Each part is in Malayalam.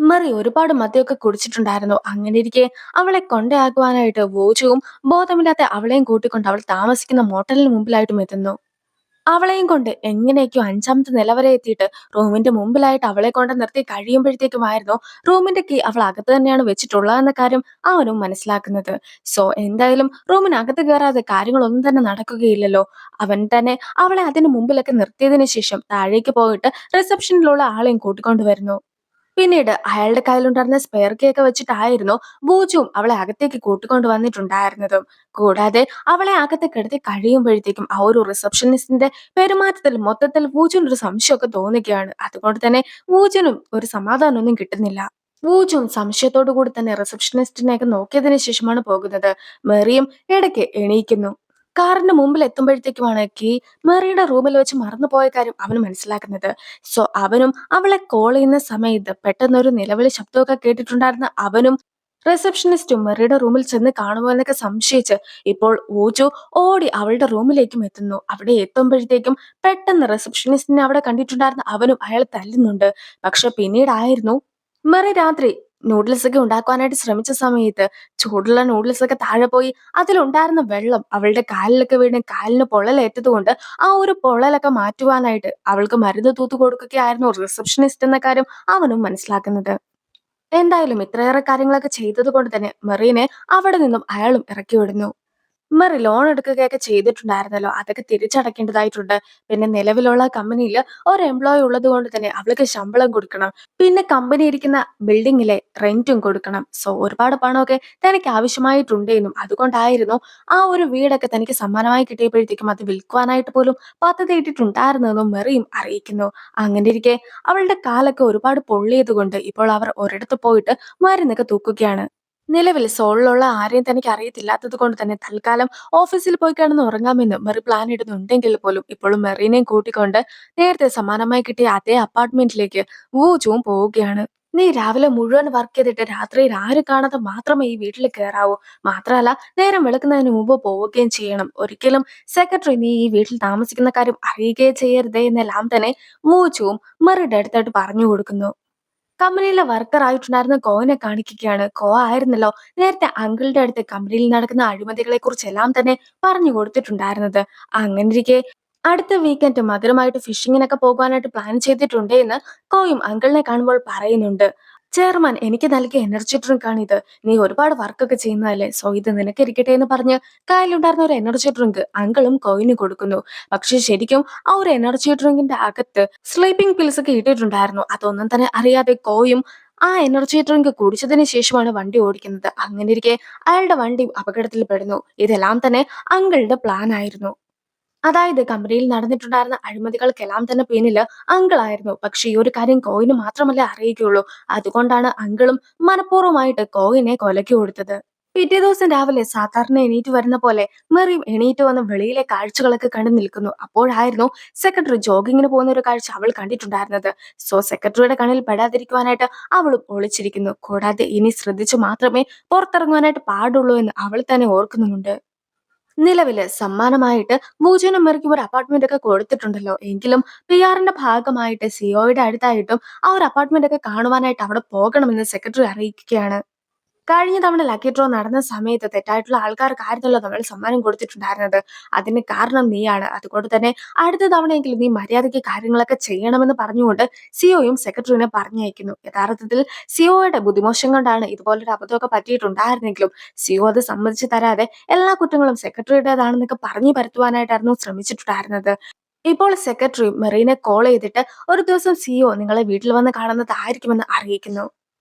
മെറി ഒരുപാട് മദ്യമൊക്കെ കുടിച്ചിട്ടുണ്ടായിരുന്നു. അങ്ങനെയിരിക്കെ അവളെ കൊണ്ടയാക്കുവാനായിട്ട് വോജുവും ബോധമില്ലാത്ത അവളെയും കൂട്ടിക്കൊണ്ട് അവൾ താമസിക്കുന്ന മോട്ടലിന് മുമ്പിലായിട്ടും എത്തുന്നു. അവളെയും കൊണ്ട് എങ്ങനെയൊക്കെയോ അഞ്ചാമത്തെ നില വരെ എത്തിയിട്ട് റൂമിന്റെ മുമ്പിലായിട്ട് അവളെ കൊണ്ട് നിർത്തി കഴിയുമ്പോഴത്തേക്കുമായിരുന്നു റൂമിന്റെ കീ അവൾ അകത്ത് തന്നെയാണ് വെച്ചിട്ടുള്ളതെന്ന കാര്യം അവനും മനസ്സിലാക്കുന്നത്. സോ എന്തായാലും റൂമിനകത്ത് കയറാതെ കാര്യങ്ങളൊന്നും തന്നെ നടക്കുകയില്ലല്ലോ. അവൻ തന്നെ അവളെ അതിന് മുമ്പിലൊക്കെ നിർത്തിയതിനു ശേഷം താഴേക്ക് പോയിട്ട് റിസപ്ഷനിലുള്ള ആളെയും കൂട്ടിക്കൊണ്ടുവരുന്നു. പിന്നീട് അയാളുടെ കയ്യിലുണ്ടായിരുന്ന സ്പെയർ കേക്ക് വെച്ചിട്ടായിരുന്നു ബൂജുവും അവളെ അകത്തേക്ക് കൂട്ടിക്കൊണ്ട് വന്നിട്ടുണ്ടായിരുന്നതും. കൂടാതെ അവളെ അകത്ത് കിടത്തി കഴിയുമ്പോഴത്തേക്കും ആ ഒരു റിസപ്ഷനിസ്റ്റിന്റെ പെരുമാറ്റത്തിൽ മൊത്തത്തിൽ വൂജുവിന് ഒരു സംശയമൊക്കെ തോന്നുകയാണ്. അതുകൊണ്ട് തന്നെ വൂജുനും ഒരു സമാധാനമൊന്നും കിട്ടുന്നില്ല. വൂജും സംശയത്തോടു കൂടി തന്നെ റിസപ്ഷനിസ്റ്റിനെയൊക്കെ നോക്കിയതിനു ശേഷമാണ് പോകുന്നത്. മെറിയും ഇടയ്ക്ക് എണീക്കുന്നു. കാറിന്റെ മുമ്പിൽ എത്തുമ്പോഴത്തേക്കുമാണ് കീ മെറിയുടെ റൂമിൽ വെച്ച് മറന്നുപോയ കാര്യം അവന് മനസ്സിലാക്കുന്നത്. സോ അവനും അവളെ കോൾ ചെയ്യുന്ന സമയത്ത് പെട്ടെന്നൊരു നിലവിളി ശബ്ദമൊക്കെ കേട്ടിട്ടുണ്ടായിരുന്ന അവനും റിസപ്ഷനിസ്റ്റും മെറിയുടെ റൂമിൽ ചെന്ന് കാണുമോ എന്നൊക്കെ സംശയിച്ച് ഇപ്പോൾ ഊജു ഓടി അവളുടെ റൂമിലേക്കും എത്തുന്നു. അവിടെ എത്തുമ്പോഴത്തേക്കും പെട്ടെന്ന് റിസപ്ഷനിസ്റ്റിനെ അവിടെ കണ്ടിട്ടുണ്ടായിരുന്ന അവനും അയാൾ തല്ലുന്നുണ്ട്. പക്ഷെ പിന്നീടായിരുന്നു മെറി രാത്രി നൂഡിൽസ് ഒക്കെ ഉണ്ടാക്കുവാനായിട്ട് ശ്രമിച്ച സമയത്ത് ചൂടുള്ള നൂഡിൽസ് ഒക്കെ താഴെ പോയി അതിലുണ്ടായിരുന്ന വെള്ളം അവളുടെ കാലിലൊക്കെ വീണ് കാലിന് പൊള്ളലേറ്റത് കൊണ്ട് ആ ഒരു പൊള്ളലൊക്കെ മാറ്റുവാനായിട്ട് അവൾക്ക് മരുന്ന് തൂത്തു കൊടുക്കുകയായിരുന്നു റിസപ്ഷനിസ്റ്റ് എന്ന കാര്യം അവനും മനസ്സിലാക്കുന്നത്. എന്തായാലും ഇത്രയേറെ കാര്യങ്ങളൊക്കെ ചെയ്തത് കൊണ്ട് തന്നെ മെറീനെ അവിടെ നിന്നും അയാളും ഇറക്കി വിടുന്നു. മെറി ലോൺ എടുക്കുകയൊക്കെ ചെയ്തിട്ടുണ്ടായിരുന്നല്ലോ, അതൊക്കെ തിരിച്ചടക്കേണ്ടതായിട്ടുണ്ട്. പിന്നെ നിലവിലുള്ള കമ്പനിയിൽ ഒരു എംപ്ലോയി ഉള്ളത് കൊണ്ട് തന്നെ അവൾക്ക് ശമ്പളം കൊടുക്കണം. പിന്നെ കമ്പനി ഇരിക്കുന്ന ബിൽഡിങ്ങിലെ റെന്റും കൊടുക്കണം. സോ ഒരുപാട് പണമൊക്കെ തനിക്ക് ആവശ്യമായിട്ടുണ്ട് എന്നും അതുകൊണ്ടായിരുന്നു ആ ഒരു വീടൊക്കെ തനിക്ക് സമ്മാനമായി കിട്ടിയപ്പോഴത്തേക്കും അത് വിൽക്കുവാനായിട്ട് പോലും പദ്ധതി ഇട്ടിട്ടുണ്ടായിരുന്നെന്നും മെറിയും അറിയിക്കുന്നു. അങ്ങനെ ഇരിക്കെ അവളുടെ കാലൊക്കെ ഒരുപാട് പൊള്ളിയത് കൊണ്ട് ഇപ്പോൾ അവർ ഒരിടത്ത് പോയിട്ട് മരുന്നൊക്കെ തൂക്കുകയാണ്. നിലവിൽ സോളിലുള്ള ആരെയും തനിക്ക് അറിയത്തില്ലാത്തത് കൊണ്ട് തന്നെ തൽക്കാലം ഓഫീസിൽ പോയി കിടന്ന് ഉറങ്ങാമെന്ന് മെറി പ്ലാൻ ഇടുന്നുണ്ടെങ്കിൽ പോലും ഇപ്പോഴും മെറീനെയും കൂട്ടിക്കൊണ്ട് നേരത്തെ സമാനമായി കിട്ടിയ അതേ അപ്പാർട്ട്മെന്റിലേക്ക് വൂജുവും പോവുകയാണ്. നീ രാവിലെ മുഴുവൻ വർക്ക് ചെയ്തിട്ട് രാത്രിയിൽ ആരും കാണാതെ മാത്രമേ ഈ വീട്ടിൽ കയറാവൂ. മാത്രമല്ല നേരം വെളുക്കുന്നതിന് മുമ്പ് പോവുകയും ചെയ്യണം. ഒരിക്കലും സെക്രട്ടറി നീ ഈ വീട്ടിൽ താമസിക്കുന്ന കാര്യം അറിയുകയേ ചെയ്യരുതേ എന്നെല്ലാം തന്നെ വൂജുവും മെറിയുടെ അടുത്തായിട്ട് പറഞ്ഞു കൊടുക്കുന്നു. കമ്പനിയിലെ വർക്കർ ആയിട്ടുണ്ടായിരുന്ന കോവിനെ കാണിക്കുകയാണ്. കോ ആയിരുന്നല്ലോ നേരത്തെ അങ്കിളുടെ അടുത്ത് കമ്പനിയിൽ നടക്കുന്ന അഴിമതികളെ കുറിച്ചെല്ലാം തന്നെ പറഞ്ഞു കൊടുത്തിട്ടുണ്ടായിരുന്നത്. അങ്ങനെയിരിക്കെ അടുത്ത വീക്കെൻഡ് മകരമായിട്ട് ഫിഷിങ്ങിനൊക്കെ പോകാനായിട്ട് പ്ലാൻ ചെയ്തിട്ടുണ്ട് എന്ന് കോയും അങ്കിളിനെ കാണുമ്പോൾ പറയുന്നുണ്ട്. ചെയർമാൻ എനിക്ക് നൽകിയ എനർജി ഡ്രിങ്ക് ആണ് ഇത്. നീ ഒരുപാട് വർക്കൊക്കെ ചെയ്യുന്നതല്ലേ, സോ ഇത് നിനക്ക് ഇരിക്കട്ടെ എന്ന് പറഞ്ഞ് കയ്യിലുണ്ടായിരുന്ന ഒരു എനർജി ഡ്രിങ്ക് അങ്കിളും കോയിന് കൊടുക്കുന്നു. പക്ഷെ ശരിക്കും ആ ഒരു എനർജി ഡ്രിങ്കിന്റെ അകത്ത് സ്ലീപ്പിംഗ് പിൽസ് ഒക്കെ ഇട്ടിട്ടുണ്ടായിരുന്നു. അതൊന്നും തന്നെ അറിയാതെ കോയും ആ എനർജി ഡ്രിങ്ക് കുടിച്ചതിന് ശേഷമാണ് വണ്ടി ഓടിക്കുന്നത്. അങ്ങനെ ഇരിക്കെ അയാളുടെ വണ്ടി അപകടത്തിൽ പെടുന്നു. ഇതെല്ലാം തന്നെ അങ്കിളുടെ പ്ലാൻ ആയിരുന്നു. അതായത് കമ്പനിയിൽ നടന്നിട്ടുണ്ടായിരുന്ന അഴിമതികൾക്കെല്ലാം തന്നെ പിന്നില് അങ്കിളായിരുന്നു. പക്ഷെ ഈ ഒരു കാര്യം കോയിന് മാത്രമല്ലേ അറിയുകയുള്ളൂ. അതുകൊണ്ടാണ് അങ്കിളും മനഃപൂർവ്വമായിട്ട് കോയിനെ കൊലയ്ക്ക് കൊടുത്തത്. പിറ്റേ ദിവസം രാവിലെ സാധാരണ എണീറ്റ് വരുന്ന പോലെ മെറിയും എണീറ്റ് വന്ന് വെളിയിലെ കാഴ്ചകളൊക്കെ കണ്ടു നിൽക്കുന്നു. അപ്പോഴായിരുന്നു സെക്രട്ടറി ജോഗിങ്ങിന് പോകുന്ന ഒരു കാഴ്ച അവൾ കണ്ടിട്ടുണ്ടായിരുന്നത്. സോ സെക്രട്ടറിയുടെ കണ്ണിൽ പെടാതിരിക്കുവാനായിട്ട് അവളും ഒളിച്ചിരിക്കുന്നു. കൂടാതെ ഇനി ശ്രദ്ധിച്ചു മാത്രമേ പുറത്തിറങ്ങുവാനായിട്ട് പാടുള്ളൂ എന്ന് അവൾ തന്നെ ഓർക്കുന്നുമുണ്ട്. നിലവില് സമ്മാനമായിട്ട് ഭൂജനും മെറിക്കും ഒരു അപ്പാർട്ട്മെന്റ് ഒക്കെ കൊടുത്തിട്ടുണ്ടല്ലോ. എങ്കിലും PR-ന്റെ ഭാഗമായിട്ട് സിഒയുടെ അടുത്തായിട്ടും ആ ഒരു അപ്പാർട്ട്മെന്റ് ഒക്കെ കാണുവാനായിട്ട് അവിടെ പോകണമെന്ന് സെക്രട്ടറി അറിയിക്കുകയാണ്. കഴിഞ്ഞ തവണ ലക്കി ഡ്രോ നടന്ന സമയത്ത് തെറ്റായിട്ടുള്ള ആൾക്കാർക്കായിരുന്നല്ലോ നമ്മൾ സമ്മാനം കൊടുത്തിട്ടുണ്ടായിരുന്നത്. അതിന് കാരണം നീയാണ്. അതുകൊണ്ട് തന്നെ അടുത്ത തവണയെങ്കിലും നീ മര്യാദയ്ക്ക് കാര്യങ്ങളൊക്കെ ചെയ്യണമെന്ന് പറഞ്ഞുകൊണ്ട് സിഒയും സെക്രട്ടറിനെ പറഞ്ഞയക്കുന്നു. യഥാർത്ഥത്തിൽ സിഒയുടെ ബുദ്ധിമോശം കൊണ്ടാണ് ഇതുപോലൊരു അബദ്ധമൊക്കെ പറ്റിയിട്ടുണ്ടായിരുന്നെങ്കിലും സിഒ അത് സമ്മതിച്ചു തരാതെ എല്ലാ കുറ്റങ്ങളും സെക്രട്ടറിയുടേതാണെന്നൊക്കെ പറഞ്ഞു പരത്തുവാനായിട്ടായിരുന്നു ശ്രമിച്ചിട്ടുണ്ടായിരുന്നത്. ഇപ്പോൾ സെക്രട്ടറി മെറീനെ കോൾ ചെയ്തിട്ട് ഒരു ദിവസം സിഒ നിങ്ങളെ വീട്ടിൽ വന്ന് കാണുന്നതായിരിക്കുമെന്ന് അറിയിക്കുന്നു.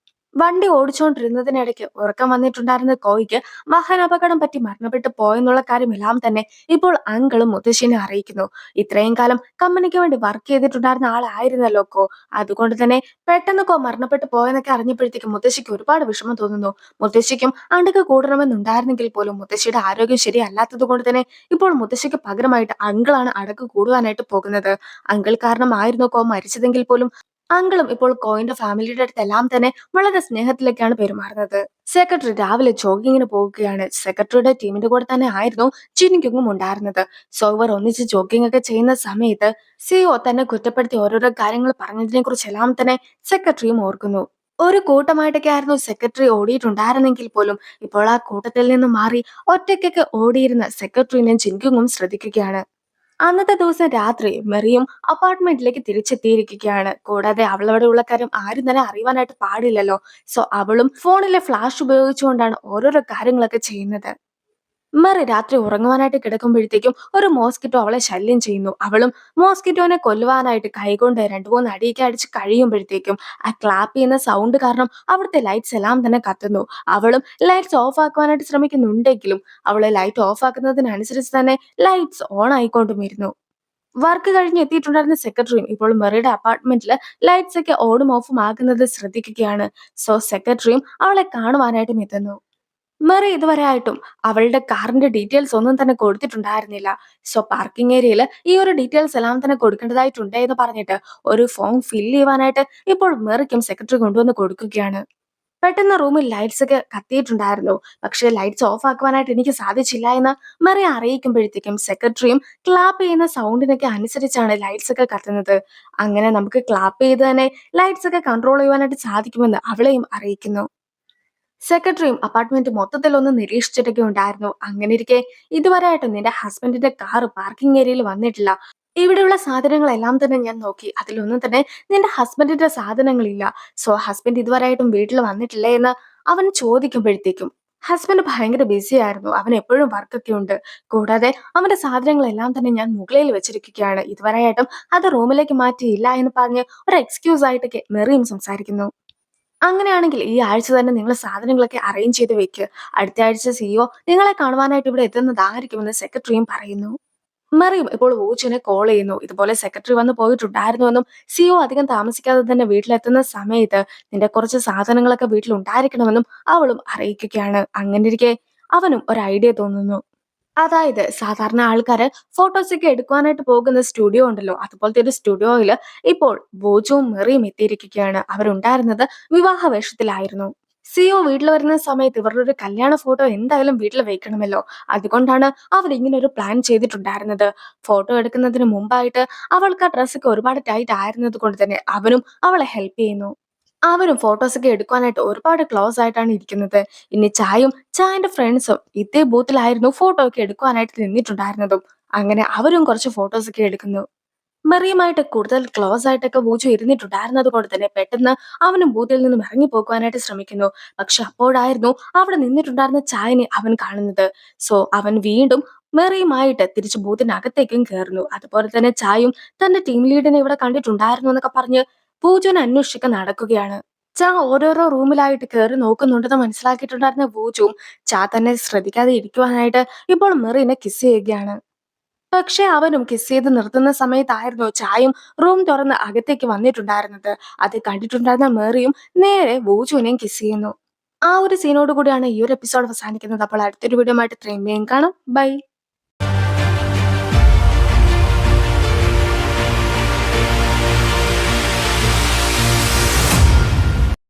വണ്ടി ഓടിച്ചുകൊണ്ടിരുന്നതിനിടയ്ക്ക് ഉറക്കം വന്നിട്ടുണ്ടായിരുന്ന കോയിക്ക് വാഹനാപകടം പറ്റി മരണപ്പെട്ടു പോയെന്നുള്ള കാര്യമെല്ലാം തന്നെ ഇപ്പോൾ അങ്കിളും മുത്തശ്ശിനെ അറിയിക്കുന്നു. ഇത്രയും കാലം കമ്പനിക്ക് വേണ്ടി വർക്ക് ചെയ്തിട്ടുണ്ടായിരുന്ന ആളായിരുന്നല്ലോ കോ. അതുകൊണ്ട് തന്നെ പെട്ടെന്ന് കോ മരണപ്പെട്ടു പോയെന്നൊക്കെ അറിഞ്ഞപ്പോഴത്തേക്കും മുത്തശ്ശിക്ക് ഒരുപാട് വിഷമം തോന്നുന്നു. മുത്തശ്ശിക്കും അണ്ടൊക്കെ കൂടണമെന്നുണ്ടായിരുന്നെങ്കിൽ പോലും മുത്തശ്ശിയുടെ ആരോഗ്യം ശരിയല്ലാത്തത് കൊണ്ട് തന്നെ ഇപ്പോൾ മുത്തശ്ശിക്ക് പകരമായിട്ട് അങ്കിളാണ് അടക്ക് കൂടുവാനായിട്ട് പോകുന്നത്. അങ്കിൾ കാരണമായിരുന്നു കോ മരിച്ചതെങ്കിൽ പോലും അങ്കിളും ഇപ്പോൾ കോയിന്റെ ഫാമിലിയുടെ അടുത്തെല്ലാം തന്നെ വളരെ സ്നേഹത്തിലൊക്കെയാണ് പെരുമാറുന്നത്. സെക്രട്ടറി രാവിലെ ജോഗിങ്ങിന് പോകുകയാണ്. സെക്രട്ടറിയുടെ ടീമിന്റെ കൂടെ തന്നെ ആയിരുന്നു ജിനിക്കുങ്ങും ഉണ്ടായിരുന്നത്. സോ ഇവർ ഒന്നിച്ച് ജോഗിങ് ഒക്കെ ചെയ്യുന്ന സമയത്ത് സിഒ തന്നെ കുറ്റപ്പെടുത്തി ഓരോരോ കാര്യങ്ങൾ പറഞ്ഞതിനെ കുറിച്ചെല്ലാം തന്നെ സെക്രട്ടറിയും ഓർക്കുന്നു. ഒരു കൂട്ടമായിട്ടൊക്കെ ആയിരുന്നു സെക്രട്ടറി ഓടിയിട്ടുണ്ടായിരുന്നെങ്കിൽ പോലും ഇപ്പോൾ ആ കൂട്ടത്തിൽ നിന്ന് മാറി ഒറ്റയ്ക്കൊക്കെ ഓടിയിരുന്ന സെക്രട്ടറിനെയും ചിങ്കുങ്ങും ശ്രദ്ധിക്കുകയാണ്. അന്നത്തെ ദിവസം രാത്രി മെറിയും അപ്പാർട്ട്മെന്റിലേക്ക് തിരിച്ചെത്തിയിരിക്കുകയാണ്. കൂടാതെ അവളവിടെ ഉള്ള കാര്യം ആരും തന്നെ അറിയുവാനായിട്ട് പാടില്ലല്ലോ. സോ അവളും ഫോണിലെ ഫ്ലാഷ് ഉപയോഗിച്ചുകൊണ്ടാണ് ഓരോരോ കാര്യങ്ങളൊക്കെ ചെയ്യുന്നത്. മെറി രാത്രി ഉറങ്ങുവാനായിട്ട് കിടക്കുമ്പോഴത്തേക്കും ഒരു മോസ്കിറ്റോ അവളെ ശല്യം ചെയ്യുന്നു. അവളും മോസ്കിറ്റോനെ കൊല്ലുവാനായിട്ട് കൈകൊണ്ട് രണ്ട് മൂന്ന് അടിയൊക്കെ അടിച്ച് കഴിയുമ്പോഴത്തേക്കും ആ ക്ലാപ്പ് ചെയ്യുന്ന സൗണ്ട് കാരണം അവിടുത്തെ ലൈറ്റ്സ് എല്ലാം തന്നെ കത്തുന്നു. അവളും ലൈറ്റ്സ് ഓഫ് ആക്കുവാനായിട്ട് ശ്രമിക്കുന്നുണ്ടെങ്കിലും അവള് ലൈറ്റ് ഓഫ് ആക്കുന്നതിനനുസരിച്ച് തന്നെ ലൈറ്റ്സ് ഓൺ ആയിക്കൊണ്ടും ഇരുന്നു. വർക്ക് കഴിഞ്ഞ് എത്തിയിട്ടുണ്ടായിരുന്ന സെക്രട്ടറിയും ഇപ്പോൾ മെറിയുടെ അപ്പാർട്ട്മെന്റിൽ ലൈറ്റ്സ് ഒക്കെ ഓണും ഓഫും ആക്കുന്നത് ശ്രദ്ധിക്കുകയാണ്. സോ സെക്രട്ടറിയും അവളെ കാണുവാനായിട്ടും എത്തുന്നു. മെറി ഇതുവരെ ആയിട്ടും അവളുടെ കാറിന്റെ ഡീറ്റെയിൽസ് ഒന്നും തന്നെ കൊടുത്തിട്ടുണ്ടായിരുന്നില്ല. സോ പാർക്കിംഗ് ഏരിയയിൽ ഈ ഒരു ഡീറ്റെയിൽസ് എല്ലാം തന്നെ കൊടുക്കേണ്ടതായിട്ടുണ്ട് എന്ന് പറഞ്ഞിട്ട് ഒരു ഫോം ഫില്ല് ചെയ്യുവാനായിട്ട് ഇപ്പോൾ മെറിക്കും സെക്രട്ടറി കൊണ്ടുവന്ന് കൊടുക്കുകയാണ്. പെട്ടെന്ന് റൂമിൽ ലൈറ്റ്സ് ഒക്കെ കത്തിയിട്ടുണ്ടായിരുന്നു. പക്ഷേ ലൈറ്റ്സ് ഓഫ് ആക്കുവാനായിട്ട് എനിക്ക് സാധിച്ചില്ല എന്ന് മെറി അറിയിക്കുമ്പോഴത്തേക്കും സെക്രട്ടറിയും ക്ലാപ്പ് ചെയ്യുന്ന സൗണ്ടിനൊക്കെ അനുസരിച്ചാണ് ലൈറ്റ്സ് ഒക്കെ കത്തുന്നത്. അങ്ങനെ നമുക്ക് ക്ലാപ്പ് ചെയ്ത് തന്നെ ലൈറ്റ്സ് ഒക്കെ കൺട്രോൾ ചെയ്യുവാനായിട്ട് സാധിക്കുമെന്ന് അവളെയും അറിയിക്കുന്നു. സെക്രട്ടറിയും അപ്പാർട്ട്മെന്റ് മൊത്തത്തിൽ ഒന്ന് നിരീക്ഷിച്ചിട്ടൊക്കെ ഉണ്ടായിരുന്നു. അങ്ങനെ ഇരിക്കെ ഇതുവരെയായിട്ടും നിന്റെ ഹസ്ബൻഡിന്റെ കാർ പാർക്കിംഗ് ഏരിയയിൽ വന്നിട്ടില്ല. ഇവിടെയുള്ള സാധനങ്ങളെല്ലാം തന്നെ ഞാൻ നോക്കി. അതിലൊന്നും തന്നെ നിന്റെ ഹസ്ബൻഡിന്റെ സാധനങ്ങളില്ല. സോ ഹസ്ബൻഡ് ഇതുവരെയായിട്ടും വീട്ടിൽ വന്നിട്ടില്ലേ എന്ന് അവൻ ചോദിക്കുമ്പോഴത്തേക്കും ഹസ്ബൻഡ് ഭയങ്കര ബിസി ആയിരുന്നു. അവൻ എപ്പോഴും വർക്കൊക്കെ ഉണ്ട്. കൂടാതെ അവന്റെ സാധനങ്ങളെല്ലാം തന്നെ ഞാൻ മുകളിൽ വെച്ചിരിക്കുകയാണ്. ഇതുവരെയായിട്ടും അത് റൂമിലേക്ക് മാറ്റിയില്ല എന്ന് പറഞ്ഞ് ഒരു എക്സ്ക്യൂസ് ആയിട്ടൊക്കെ മെറിയും സംസാരിക്കുന്നു. അങ്ങനെയാണെങ്കിൽ ഈ ആഴ്ച തന്നെ നിങ്ങൾ സാധനങ്ങളൊക്കെ അറേഞ്ച് ചെയ്ത് വെക്ക്. അടുത്ത ആഴ്ച സിഇഒ നിങ്ങളെ കാണുവാനായിട്ട് ഇവിടെ എത്തുന്നതായിരിക്കുമെന്ന് സെക്രട്ടറിയും പറയുന്നു. മെറിയും ഇപ്പോൾ വൂച്ചിനെ കോൾ ചെയ്യുന്നു. ഇതുപോലെ സെക്രട്ടറി വന്ന് പോയിട്ടുണ്ടായിരുന്നുവെന്നും സിഇഒ അധികം താമസിക്കാതെ തന്നെ വീട്ടിലെത്തുന്ന സമയത്ത് നിന്റെ കുറച്ച് സാധനങ്ങളൊക്കെ വീട്ടിലുണ്ടായിരിക്കണമെന്നും അവളും അറിയിക്കുകയാണ്. അങ്ങനെ ഇരിക്കെ അവനും ഒരു ഐഡിയ തോന്നുന്നു. അതായത് സാധാരണ ആൾക്കാര് ഫോട്ടോസ് ഒക്കെ എടുക്കുവാനായിട്ട് പോകുന്ന സ്റ്റുഡിയോ ഉണ്ടല്ലോ, അതുപോലത്തെ ഒരു സ്റ്റുഡിയോയിൽ ഇപ്പോൾ ബോജുവും മെറിയും എത്തിയിരിക്കുകയാണ്. അവരുണ്ടായിരുന്നത് വിവാഹ വേഷത്തിലായിരുന്നു. സിഒ വീട്ടിൽ വരുന്ന സമയത്ത് ഇവരുടെ ഒരു കല്യാണ ഫോട്ടോ എന്തായാലും വീട്ടിൽ വെക്കണമല്ലോ. അതുകൊണ്ടാണ് അവർ ഇങ്ങനെ ഒരു പ്ലാൻ ചെയ്തിട്ടുണ്ടായിരുന്നത്. ഫോട്ടോ എടുക്കുന്നതിന് മുമ്പായിട്ട് അവൾക്ക് ആ ഡ്രസ്സൊക്കെ ഒരുപാട് ടൈറ്റ് ആയിരുന്നത് കൊണ്ട് തന്നെ അവനും അവളെ ഹെൽപ്പ് ചെയ്യുന്നു. അവരും ഫോട്ടോസൊക്കെ എടുക്കാനായിട്ട് ഒരുപാട് ക്ലോസ് ആയിട്ടാണ് ഇരിക്കുന്നത്. ഇനി ചായന്റെ ഫ്രണ്ട്സും ഇതേ ബൂത്തിലായിരുന്നു ഫോട്ടോ ഒക്കെ എടുക്കുവാനായിട്ട് നിന്നിട്ടുണ്ടായിരുന്നതും. അങ്ങനെ അവരും കുറച്ച് ഫോട്ടോസൊക്കെ എടുക്കുന്നു. മെറിയുമായിട്ട് കൂടുതൽ ക്ലോസ് ആയിട്ടൊക്കെ ബൂച്ചു ഇരുന്നിട്ടുണ്ടായിരുന്നത് കൊണ്ട് തന്നെ പെട്ടെന്ന് അവനും ബൂത്തിൽ നിന്നും ഇറങ്ങി പോകുവാനായിട്ട് ശ്രമിക്കുന്നു. പക്ഷെ അപ്പോഴായിരുന്നു അവിടെ നിന്നിട്ടുണ്ടായിരുന്ന ചായനെ അവൻ കാണുന്നത്. സോ അവൻ വീണ്ടും മെറിയുമായിട്ട് തിരിച്ച് ബൂത്തിനകത്തേക്കും കയറുന്നു. അതുപോലെ തന്നെ ചായും തന്റെ ടീം ലീഡിനെ ഇവിടെ കണ്ടിട്ടുണ്ടായിരുന്നു എന്നൊക്കെ പറഞ്ഞ് പൂജുവിനെ അന്വേഷിച്ചൊക്കെ നടക്കുകയാണ്. ഓരോരോ റൂമിലായിട്ട് കയറി നോക്കുന്നുണ്ടെന്ന് മനസ്സിലാക്കിയിട്ടുണ്ടായിരുന്ന പൂജുവും തന്നെ ശ്രദ്ധിക്കാതെ ഇരിക്കുവാനായിട്ട് ഇപ്പോൾ മെറിനെ കിസ് ചെയ്യുകയാണ്. പക്ഷെ അവനും കിസ് ചെയ്ത് നിർത്തുന്ന സമയത്തായിരുന്നു ചായും റൂം തുറന്ന് അകത്തേക്ക് വന്നിട്ടുണ്ടായിരുന്നത്. അത് കണ്ടിട്ടുണ്ടായിരുന്ന മേറിയും നേരെ വൂജുവിനെയും കിസ് ചെയ്യുന്നു. ആ ഒരു സീനോട് കൂടിയാണ് ഈ ഒരു എപ്പിസോഡ് അവസാനിക്കുന്നത്. അപ്പോൾ അടുത്തൊരു വീഡിയോ ആയിട്ട് ഇത്രയും വേഗം കാണാം. ബൈ.